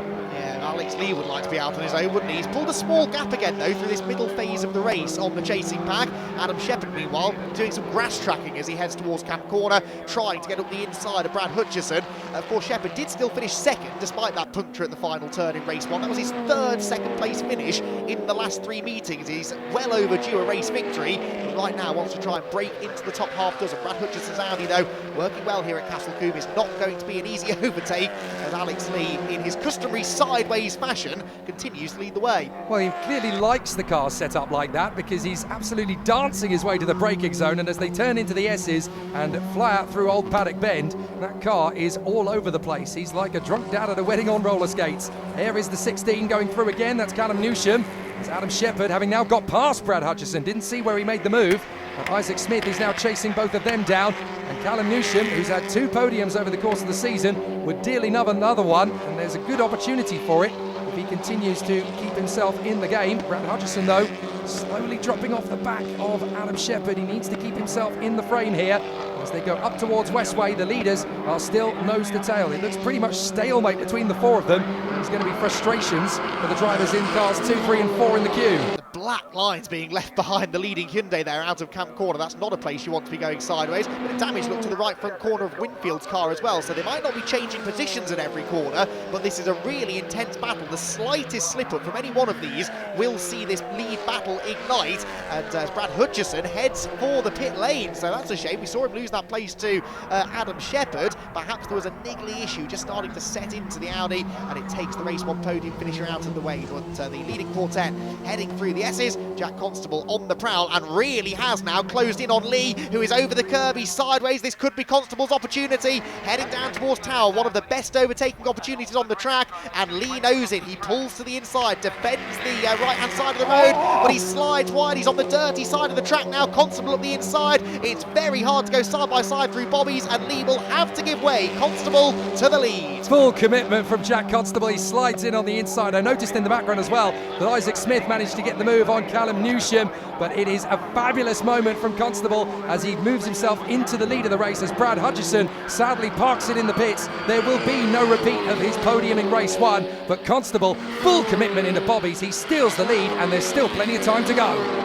Alex Lee would like to be out on his own, wouldn't he? He's pulled a small gap again, though, through this middle phase of the race on the chasing pack. Adam Shepherd, meanwhile, doing some grass tracking as he heads towards Camp Corner, trying to get up the inside of Brad Hutchison. Of course, Shepherd did still finish second, despite that puncture at the final turn in race one. That was his third second-place finish in the last 3 meetings. He's well overdue a race victory, but right now wants to try and break into the top half dozen. Brad Hutchison's Audi, though, working well here at Castle Combe, is not going to be an easy overtake, as Alex Lee, in his customary sideways fashion, continues to lead the way. Well, he clearly likes the car set up like that because he's absolutely dancing his way to the braking zone, and as they turn into the S's and fly out through Old Paddock Bend, that car is all over the place. He's like a drunk dad at a wedding on roller skates. There is the 16 going through again. That's Callum Newsham. It's Adam Shepherd, having now got past Brad Hutchison. Didn't see where he made the move. But Isaac Smith is now chasing both of them down. And Callum Newsham, who's had 2 podiums over the course of the season, would dearly love another one. And there's a good opportunity for it if he continues to keep himself in the game. Brad Hutchison, though, slowly dropping off the back of Adam Shepherd. He needs to keep himself in the frame here. As they go up towards Westway, the leaders are still nose to tail. It looks pretty much stalemate between the four of them. There's going to be frustrations for the drivers in cars 2, 3 and 4 in the queue. The black lines being left behind the leading Hyundai there out of Camp Corner. That's not a place you want to be going sideways. But a damage look to the right front corner of Winfield's car as well. So they might not be changing positions at every corner, but this is a really intense battle. The slightest slip up from any one of these will see this lead battle ignite. And as Brad Hutchison heads for the pit lane. So that's a shame. We saw him lose that place to Adam Shepherd. Perhaps there was a niggly issue just starting to set into the Audi, and it takes the race 1 podium finisher out of the way. But the leading quartet heading through the S's. Jack Constable on the prowl and really has now closed in on Lee, who is over the curb. He's sideways. This could be Constable's opportunity. Heading down towards Tower, one of the best overtaking opportunities on the track, and Lee knows it. He pulls to the inside, defends the right-hand side of the road, but he slides wide. He's on the dirty side of the track now. Constable up the inside. It's very hard to go side by side through bobbies, and Lee will have to give way. Constable to the lead. Full commitment from Jack Constable. He slides in on the inside. I noticed in the background as well that Isaac Smith managed to get the move on Callum Newsham, but it is a fabulous moment from Constable as he moves himself into the lead of the race as Brad Hutchison sadly parks it in the pits. There will be no repeat of his podium in race 1, but Constable, full commitment into bobbies. He steals the lead and there's still plenty of time to go.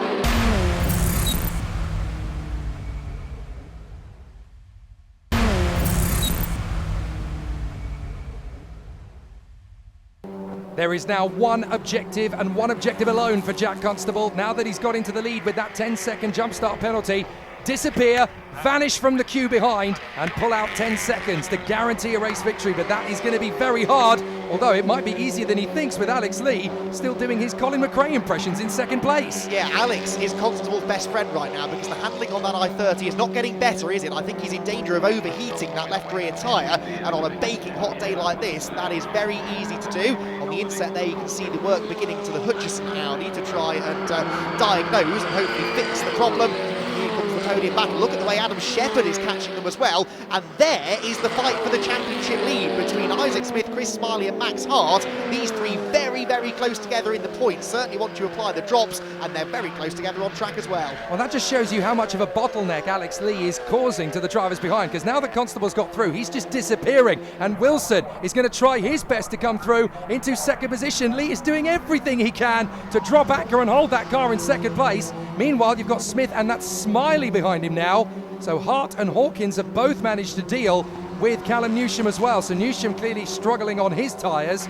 There is now one objective and one objective alone for Jack Constable. Now that he's got into the lead with that 10-second jump start penalty, disappear, vanish from the queue behind and pull out 10 seconds to guarantee a race victory. But that is going to be very hard, although it might be easier than he thinks with Alex Lee still doing his Colin McRae impressions in second place. Yeah, Alex is Constable's best friend right now because the handling on that I-30 is not getting better, is it? I think he's in danger of overheating that left rear tyre, and on a baking hot day like this, that is very easy to do. On the inset there, you can see the work beginning to the Hutchison Audi to try and diagnose and hopefully fix the problem. Here comes the podium battle. Look at the way Adam Shepherd is catching them as well. And there is the fight for the championship lead between Isaac Smith, Chris Smiley and Max Hart. These three very, very close together in the points. Certainly want to apply the drops, and they're very close together on track as well. Well, that just shows you how much of a bottleneck Alex Lee is causing to the drivers behind, because now that Constable's got through, he's just disappearing. And Wilson is going to try his best to come through into second position. Lee is doing everything he can to drop anchor and hold that car in second place. Meanwhile, you've got Smith and that's Smiley behind him now. So Hart and Hawkins have both managed to deal with Callum Newsham as well. So Newsham clearly struggling on his tyres.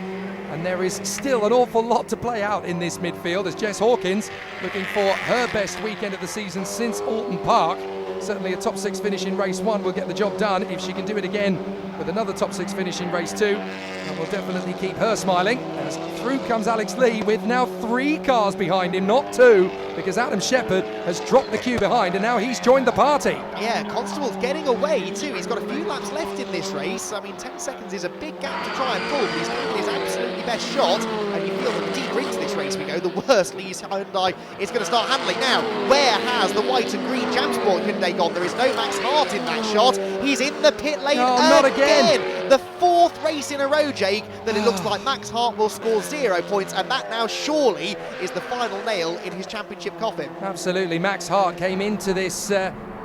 And there is still an awful lot to play out in this midfield as Jess Hawkins looking for her best weekend of the season since Alton Park. Certainly a top 6 finish in race 1 will get the job done. If she can do it again with another top 6 finish in race 2, that will definitely keep her smiling. As through comes Alex Lee with now 3 cars behind him, not 2, because Adam Shepherd has dropped the queue behind and now he's joined the party. Yeah, Constable's getting away too. He's got a few laps left in this race. I mean, 10 seconds is a big gap to try and pull, but he's doing his absolutely best shot. And you feel that the deeper into this race we go, the worse Lee's Hyundai is going to start handling. Now, where has the white and green Jamsport Hyundai gone? There is no Max Hart in that shot. He's in the pit lane not again. The 4th race in a row, Jake, that it looks like Max Hart will score 0 points, and that now surely is the final nail in his championship coffin. Absolutely. Max Hart came into this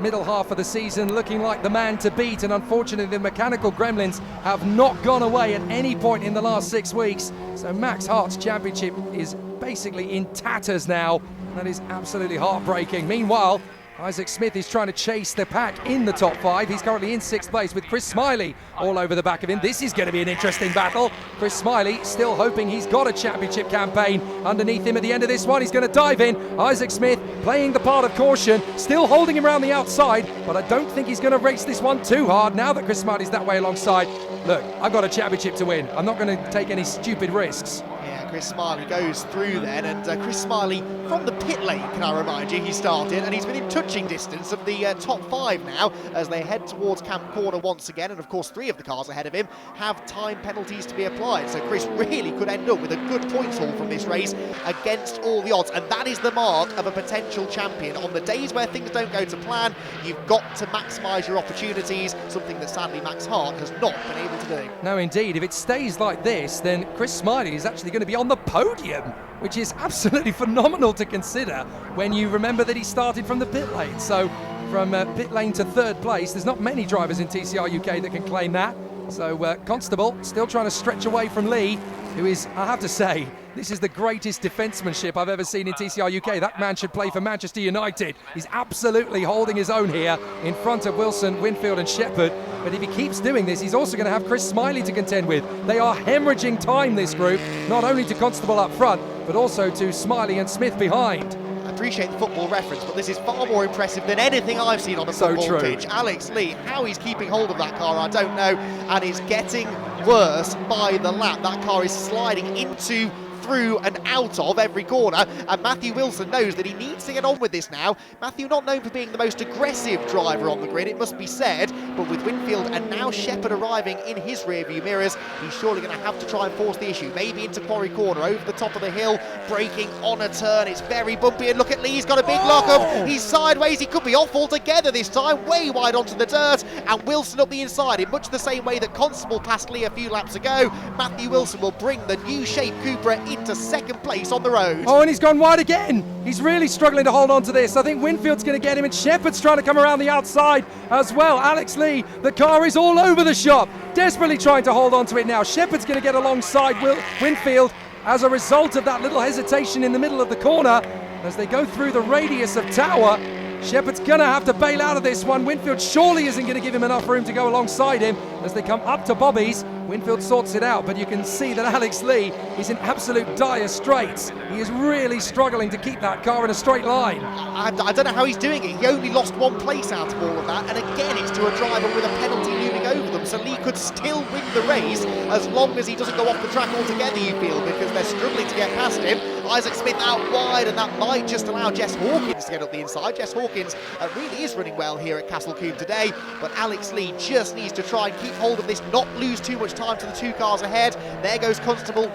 middle half of the season looking like the man to beat, and unfortunately the mechanical gremlins have not gone away at any point in the last 6 weeks. So Max Hart's championship is basically in tatters now. That is absolutely heartbreaking. Meanwhile, Isaac Smith is trying to chase the pack in the top 5. He's currently in 6th place with Chris Smiley all over the back of him. This is going to be an interesting battle. Chris Smiley still hoping he's got a championship campaign underneath him at the end of this one. He's going to dive in. Isaac Smith playing the part of caution, still holding him around the outside, but I don't think he's going to race this one too hard now that Chris Smiley's that way alongside. Look, I've got a championship to win. I'm not going to take any stupid risks. Chris Smiley goes through then, and Chris Smiley from the pit lane, can I remind you, he started, and he's been in touching distance of the top 5 now as they head towards Camp Corner once again, and of course 3 of the cars ahead of him have time penalties to be applied, so Chris really could end up with a good points haul from this race against all the odds, and that is the mark of a potential champion. On the days where things don't go to plan, you've got to maximise your opportunities, something that sadly Max Hart has not been able to do. No, indeed. If it stays like this, then Chris Smiley is actually going to be on on the podium, which is absolutely phenomenal to consider when you remember that he started from the pit lane. So from pit lane to third place, there's not many drivers in TCR UK that can claim that. So Constable still trying to stretch away from Lee, who is, I have to say, this is the greatest defensemanship I've ever seen in TCR UK. That man should play for Manchester United. He's absolutely holding his own here in front of Wilson, Winfield and Shepherd. But if he keeps doing this, he's also going to have Chris Smiley to contend with. They are hemorrhaging time, this group, not only to Constable up front, but also to Smiley and Smith behind. I appreciate the football reference, but this is far more impressive than anything I've seen on a football pitch. Alex Lee, how he's keeping hold of that car, I don't know, and it's getting worse by the lap. That car is sliding into, through and out of every corner, and Matthew Wilson knows that he needs to get on with this now. Matthew not known for being the most aggressive driver on the grid, it must be said, but with Winfield and now Shepherd arriving in his rearview mirrors, he's surely going to have to try and force the issue, maybe into Quarry Corner, over the top of the hill, braking on a turn. It's very bumpy, and look at Lee, he's got a big lock-up, he's sideways, he could be off altogether this time, way wide onto the dirt, and Wilson up the inside in much the same way that Constable passed Lee a few laps ago. Matthew Wilson will bring the new shape Cupra into second place on the road. Oh, and he's gone wide again. He's really struggling to hold on to this. I think Winfield's going to get him, and Shepherd's trying to come around the outside as well. Alex Lee, the car is all over the shop, desperately trying to hold on to it now. Shepherd's going to get alongside Winfield as a result of that little hesitation in the middle of the corner. As they go through the radius of Tower, Shepherd's going to have to bail out of this one. Winfield surely isn't going to give him enough room to go alongside him as they come up to Bobby's. Winfield sorts it out, but you can see that Alex Lee is in absolute dire straits. He is really struggling to keep that car in a straight line. I don't know how he's doing it. He only lost one place out of all of that, and again it's to a driver with a penalty looming over them, so Lee could still win the race as long as he doesn't go off the track altogether, you feel, because they're struggling to get past him. Isaac Smith out wide, and that might just allow Jess Hawkins to get up the inside. Jess Hawkins really is running well here at Castle Combe today, but Alex Lee just needs to try and keep hold of this, not lose too much time to the two cars ahead. There goes Constable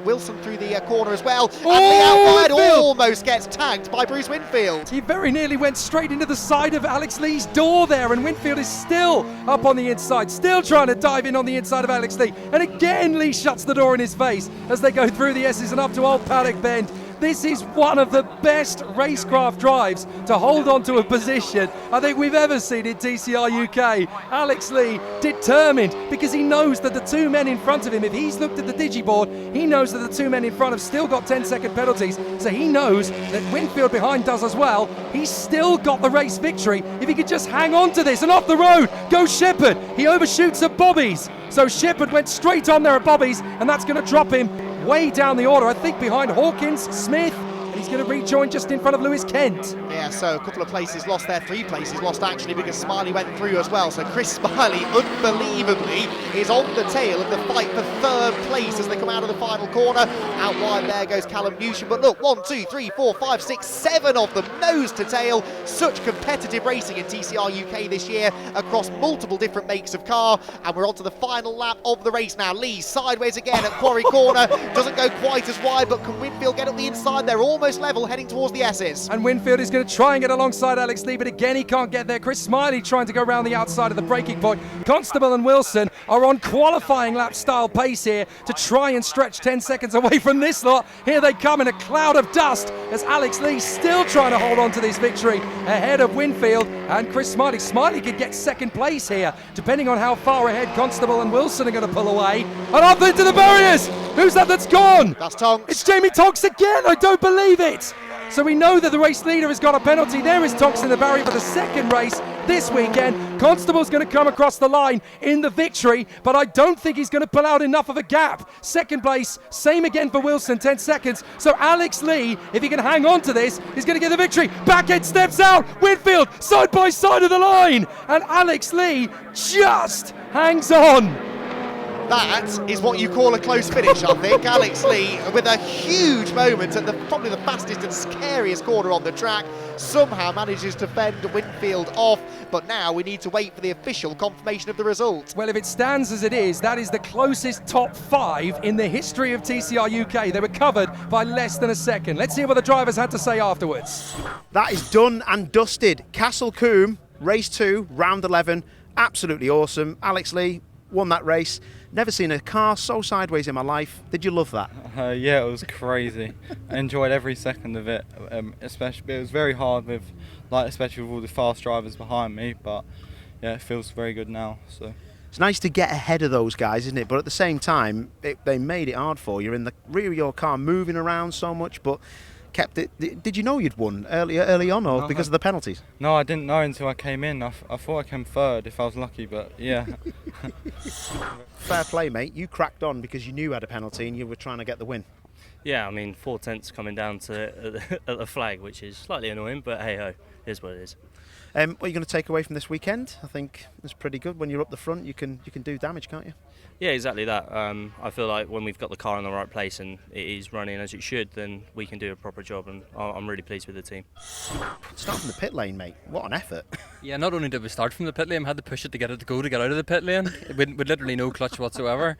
Wilson through the corner as well, and Lee out wide almost gets tagged by Bruce Winfield. He very nearly went straight into the side of Alex Lee's door there, and Winfield is still up on the inside, still trying to dive in on the inside of Alex Lee, and again Lee shuts the door in his face as they go through the S's and up to Old Paddock Bend. This is one of the best racecraft drives to hold on to a position I think we've ever seen in TCR UK. Alex Lee determined, because he knows that the two men in front of him, if he's looked at the digiboard, he knows that the two men in front have still got 10-second penalties, so he knows that Winfield behind does as well. He's still got the race victory if he could just hang on to this, and off the road goes Shepherd. He overshoots at Bobby's, so Shepherd went straight on there at Bobby's, and that's going to drop him way down the order, I think behind Hawkins, Smith, and he's going to rejoin just in front of Lewis Kent. Yeah, so a couple of places lost there, 3 places lost actually, because Smiley went through as well. So Chris Smiley, unbelievably, is on the tail of the fight for third place as they come out of the final corner. Out wide there goes Callum Newsham, but look, 1, 2, 3, 4, 5, 6, 7 of them nose to tail. Such competitive racing in TCR UK this year across multiple different makes of car, and we're on to the final lap of the race now. Lee sideways again at Quarry Corner, doesn't go quite as wide, but can Winfield get up the inside? They're almost level heading towards the S's. And Winfield is going to try and get alongside Alex Lee, but again he can't get there. Chris Smiley trying to go around the outside of the braking point. Constable and Wilson are on qualifying lap style pace here to try and stretch 10 seconds away from this lot. Here they come in a cloud of dust as Alex Lee still trying to hold on to this victory ahead of Winfield and Chris Smiley. Smiley could get second place here depending on how far ahead Constable and Wilson are going to pull away. And up into the barriers! Who's that's gone? That's Tonks. It's Jamie Tonks again, I don't believe it! So we know that the race leader has got a penalty. There is Tonks in the barrier for the second race this weekend. Constable's going to come across the line in the victory, but I don't think he's going to pull out enough of a gap. Second place, same again for Wilson, 10 seconds. So Alex Lee, if he can hang on to this, is going to get the victory. Backhead steps out, Winfield side by side of the line, and Alex Lee just hangs on. That is what you call a close finish, I think. Alex Lee, with a huge moment at probably the fastest and scariest corner on the track, somehow manages to fend Winfield off, but now we need to wait for the official confirmation of the result. Well, if it stands as it is, that is the closest top 5 in the history of TCR UK. They were covered by less than a second. Let's see what the drivers had to say afterwards. That is done and dusted. Castle Combe, race 2, round 11, absolutely awesome. Alex Lee, won that race. Never seen a car so sideways in my life. Did you love that? Yeah, it was crazy. I enjoyed every second of it. Especially, it was very hard with, like, especially with all the fast drivers behind me. But yeah, it feels very good now. So It's nice to get ahead of those guys, isn't it? But at the same time, they made it hard for you. You're in the rear of your car, moving around so much, but kept it. Did you know you'd won early on, or because of the penalties? no, I didn't know until I came in. I thought I came third if I was lucky, but yeah. Fair play, mate. You cracked on because you knew you had a penalty and you were trying to get the win. Yeah, I mean, 4 tenths coming down to at the flag, which is slightly annoying, but hey ho, is what it is. What are you going to take away from this weekend? I think it's pretty good. When you're up the front, you can do damage, can't you? Yeah, exactly that. I feel like when we've got the car in the right place and it is running as it should, then we can do a proper job, and I'm really pleased with the team. Start from the pit lane, mate. What an effort. Yeah, not only did we start from the pit lane, we had to push it to get it to go to get out of the pit lane with literally no clutch whatsoever.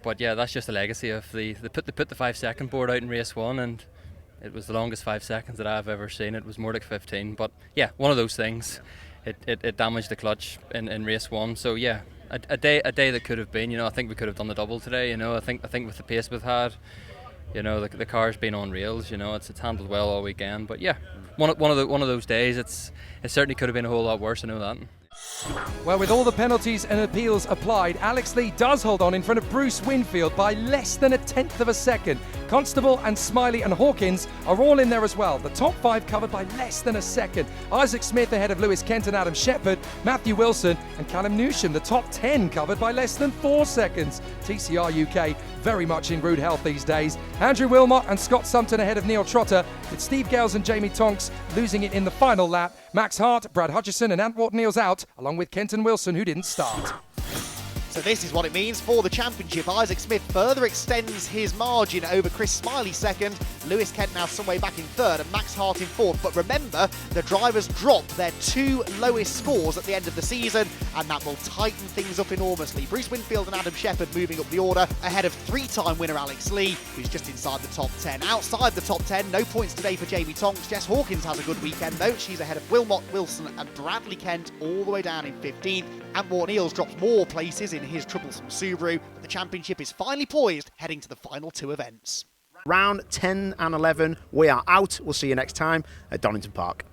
But yeah, that's just a legacy of they put the 5 second board out in race 1, and it was the longest 5 seconds that I've ever seen. It was more like 15. But yeah, one of those things. It damaged the clutch in race 1. So yeah, a day that could have been. I think we could have done the double today. I think with the pace we've had, the car's been on rails. It's handled well all weekend. But yeah, one of those days. It certainly could have been a whole lot worse. I know that. Well, with all the penalties and appeals applied, Alex Lee does hold on in front of Bruce Winfield by less than a tenth of a second. Constable and Smiley and Hawkins are all in there as well. The top 5 covered by less than a second. Isaac Smith ahead of Lewis Kent and Adam Shepherd, Matthew Wilson and Callum Newsham. The top 10 covered by less than 4 seconds. TCR UK very much in rude health these days. Andrew Wilmot and Scott Sumpton ahead of Neil Trotter, with Steve Gales and Jamie Tonks losing it in the final lap. Max Hart, Brad Hutchison and Antwort Neils out, along with Kenton Wilson, who didn't start. So this is what it means for the championship. Isaac Smith further extends his margin over Chris Smiley second, Lewis Kent now some way back in third, and Max Hart in fourth. But remember, the drivers dropped their 2 lowest scores at the end of the season, and that will tighten things up enormously. Bruce Winfield and Adam Shepherd moving up the order ahead of 3-time winner Alex Lee, who's just inside the top 10. Outside the top 10, no points today for Jamie Tonks. Jess Hawkins has a good weekend though. She's ahead of Wilmot, Wilson and Bradley Kent all the way down in 15th. Antwort Neils drops more places in his troublesome Subaru, but the championship is finally poised heading to the final 2 events. Round 10 and 11, we are out. We'll see you next time at Donington Park.